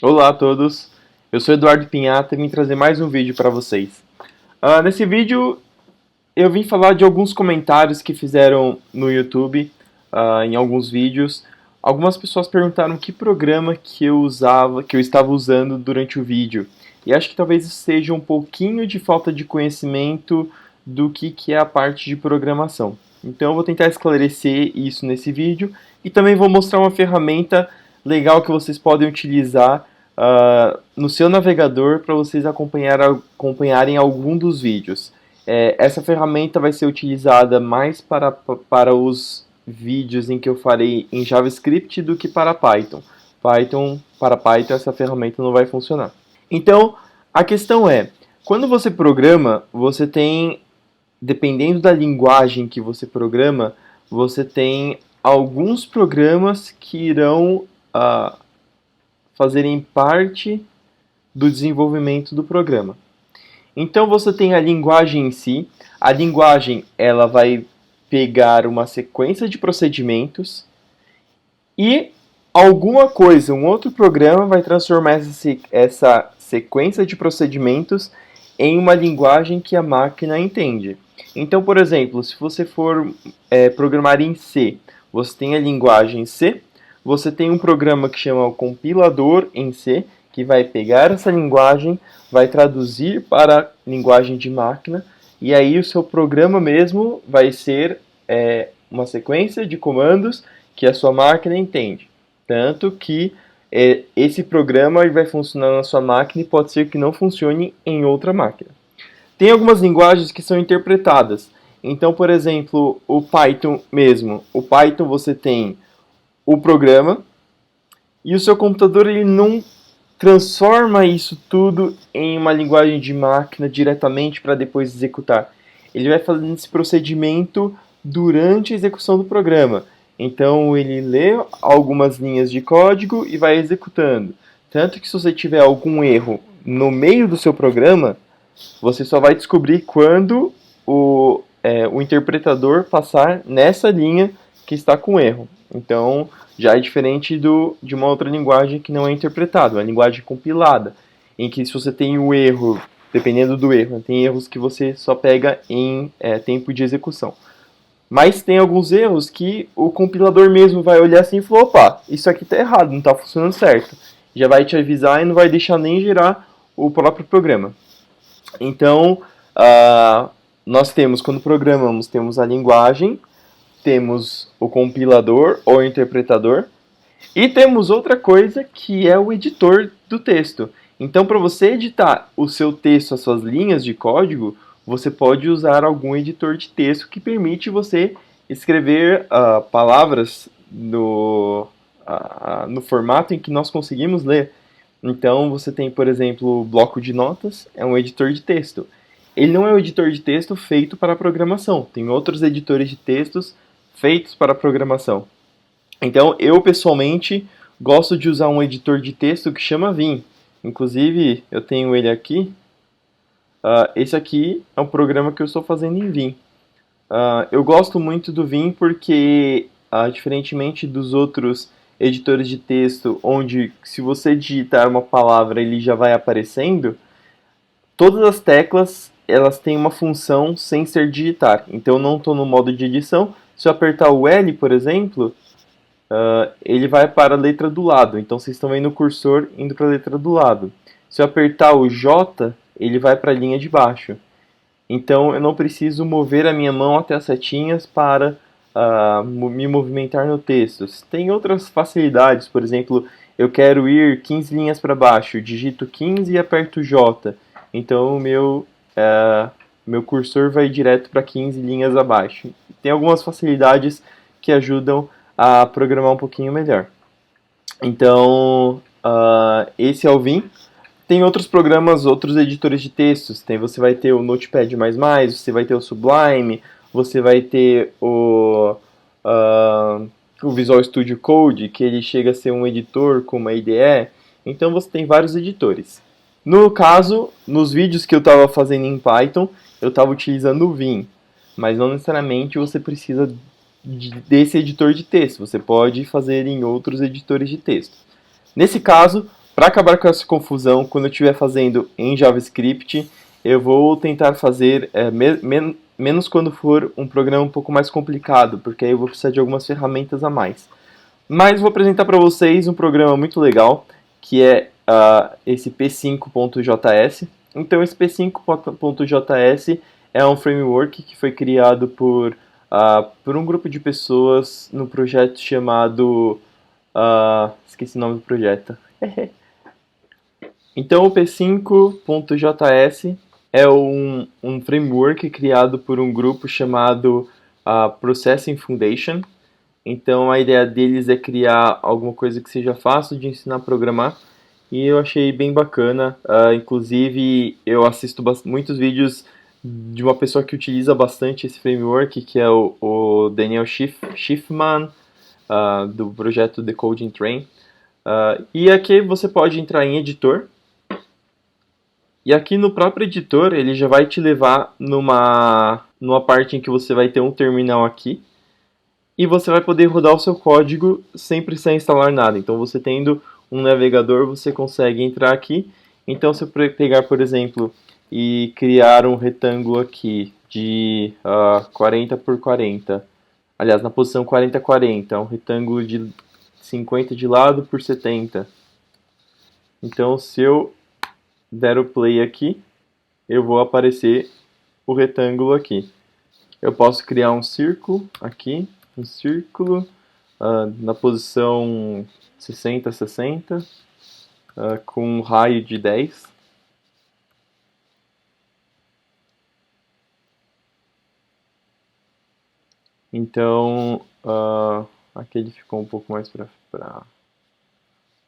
Olá a todos, eu sou Eduardo Pinhata e vim trazer mais um vídeo para vocês. Nesse vídeo eu vim falar de alguns comentários que fizeram no YouTube, em alguns vídeos. Algumas pessoas perguntaram que programa que eu usava, que eu estava usando durante o vídeo. E acho que talvez isso seja um pouquinho de falta de conhecimento do que é a parte de programação. Então eu vou tentar esclarecer isso nesse vídeo e também vou mostrar uma ferramenta legal que vocês podem utilizar no seu navegador para vocês acompanharem algum dos vídeos. Essa ferramenta vai ser utilizada mais para os vídeos em que eu farei em JavaScript do que para Python. Para Python, essa ferramenta não vai funcionar. Então, a questão é, quando você programa, você tem, dependendo da linguagem que você programa, você tem alguns programas que irão fazerem parte do desenvolvimento do programa. Então você tem a linguagem em si. A linguagem ela vai pegar uma sequência de procedimentos e alguma coisa, um outro programa vai transformar essa sequência de procedimentos em uma linguagem que a máquina entende. Então, por exemplo, se você for programar em C, você tem a linguagem C, você tem um programa que chama o compilador em C, que vai pegar essa linguagem, vai traduzir para a linguagem de máquina, e aí o seu programa mesmo vai ser uma sequência de comandos que a sua máquina entende. Tanto que esse programa vai funcionar na sua máquina e pode ser que não funcione em outra máquina. Tem algumas linguagens que são interpretadas. Então, por exemplo, o Python mesmo. O Python você tem o programa e o seu computador ele não transforma isso tudo em uma linguagem de máquina diretamente para depois executar. Ele vai fazendo esse procedimento durante a execução do programa. Então ele lê algumas linhas de código e vai executando. Tanto que se você tiver algum erro no meio do seu programa, você só vai descobrir quando o interpretador passar nessa linha que está com erro. Então já é diferente de uma outra linguagem que não é interpretada, uma linguagem compilada, em que se você tem o erro, dependendo do erro, tem erros que você só pega em tempo de execução. Mas tem alguns erros que o compilador mesmo vai olhar assim e falar, opa, isso aqui está errado, não está funcionando certo. Já vai te avisar e não vai deixar nem girar o próprio programa. Então, nós temos, quando programamos, temos a linguagem, temos o compilador ou interpretador, e temos outra coisa que é o editor do texto. Então, para você editar o seu texto, as suas linhas de código, você pode usar algum editor de texto que permite você escrever palavras no formato em que nós conseguimos ler. Então, você tem, por exemplo, o bloco de notas, é um editor de texto. Ele não é um editor de texto feito para programação. Tem outros editores de textos feitos para programação. Então, eu pessoalmente gosto de usar um editor de texto que chama Vim. Inclusive, eu tenho ele aqui. Esse aqui é um programa que eu estou fazendo em Vim. Eu gosto muito do Vim porque, diferentemente dos outros editores de texto, onde se você digitar uma palavra ele já vai aparecendo, todas as teclas elas têm uma função sem ser digitar. Então, eu não estou no modo de edição. Se eu apertar o L, por exemplo, ele vai para a letra do lado. Então, vocês estão vendo o cursor indo para a letra do lado. Se eu apertar o J, ele vai para a linha de baixo. Então, eu não preciso mover a minha mão até as setinhas para me movimentar no texto. Tem outras facilidades, por exemplo, eu quero ir 15 linhas para baixo, digito 15 e aperto J. Então, o meu cursor vai direto para 15 linhas abaixo. Tem algumas facilidades que ajudam a programar um pouquinho melhor. Então, esse é o Vim. Tem outros programas, outros editores de textos. Você vai ter o Notepad++, você vai ter o Sublime, você vai ter o Visual Studio Code, que ele chega a ser um editor com uma IDE. Então você tem vários editores. No caso, nos vídeos que eu estava fazendo em Python, eu estava utilizando o Vim. Mas não necessariamente você precisa desse editor de texto. Você pode fazer em outros editores de texto. Nesse caso, Para acabar com essa confusão, quando eu estiver fazendo em JavaScript, eu vou tentar fazer menos quando for um programa um pouco mais complicado, porque aí eu vou precisar de algumas ferramentas a mais. Mas vou apresentar para vocês um programa muito legal, que é esse P5.js. Então, esse P5.js é um framework que foi criado por um grupo de pessoas no projeto chamado... esqueci o nome do projeto. Então, o P5.js é um framework criado por um grupo chamado Processing Foundation. Então, a ideia deles é criar alguma coisa que seja fácil de ensinar a programar. E eu achei bem bacana. Inclusive, eu assisto muitos vídeos de uma pessoa que utiliza bastante esse framework, que é o Daniel Schiffman, do projeto The Coding Train. E aqui você pode entrar em editor. E aqui no próprio editor, ele já vai te levar numa parte em que você vai ter um terminal aqui. E você vai poder rodar o seu código sem precisar instalar nada. Então, você tendo um navegador, você consegue entrar aqui. Então, se eu pegar, por exemplo, e criar um retângulo aqui de 40 por 40. Aliás, na posição 40 40, um retângulo de 50 de lado por 70. Então, se eu der o play aqui, eu vou aparecer o retângulo aqui. Eu posso criar um círculo aqui, um círculo na posição 60, 60, com um raio de 10. Então, aqui ele ficou um pouco mais para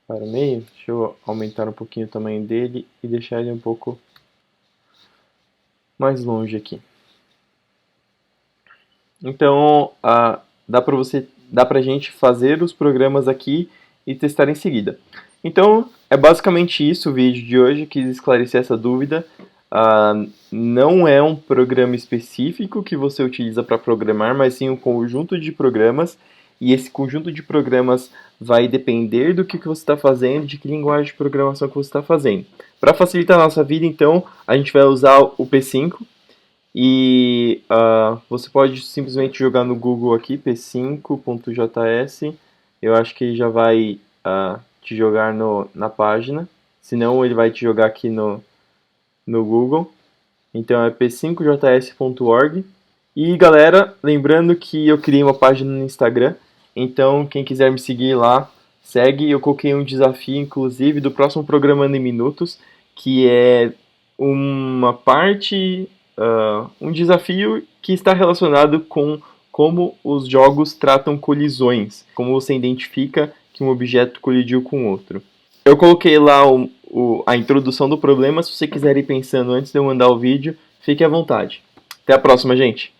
o meio. Deixa eu aumentar um pouquinho o tamanho dele e deixar ele um pouco mais longe aqui. Então, dá pra gente fazer os programas aqui e testar em seguida. Então, é basicamente isso o vídeo de hoje. Quis esclarecer essa dúvida. Não é um programa específico que você utiliza para programar, mas sim um conjunto de programas. E esse conjunto de programas vai depender do que você está fazendo, de que linguagem de programação que você está fazendo. Para facilitar a nossa vida, então, a gente vai usar o P5. E você pode simplesmente jogar no Google aqui, p5.js. Eu acho que ele já vai te jogar na página. Senão ele vai te jogar aqui no Google. Então é p5js.org. E galera, lembrando que eu criei uma página no Instagram. Então quem quiser me seguir lá, segue. Eu coloquei um desafio, inclusive, do próximo Programando em Minutos, que é uma parte... um desafio que está relacionado com como os jogos tratam colisões, como você identifica que um objeto colidiu com outro. Eu coloquei lá a introdução do problema, se você quiser ir pensando antes de eu mandar o vídeo, fique à vontade. Até a próxima, gente!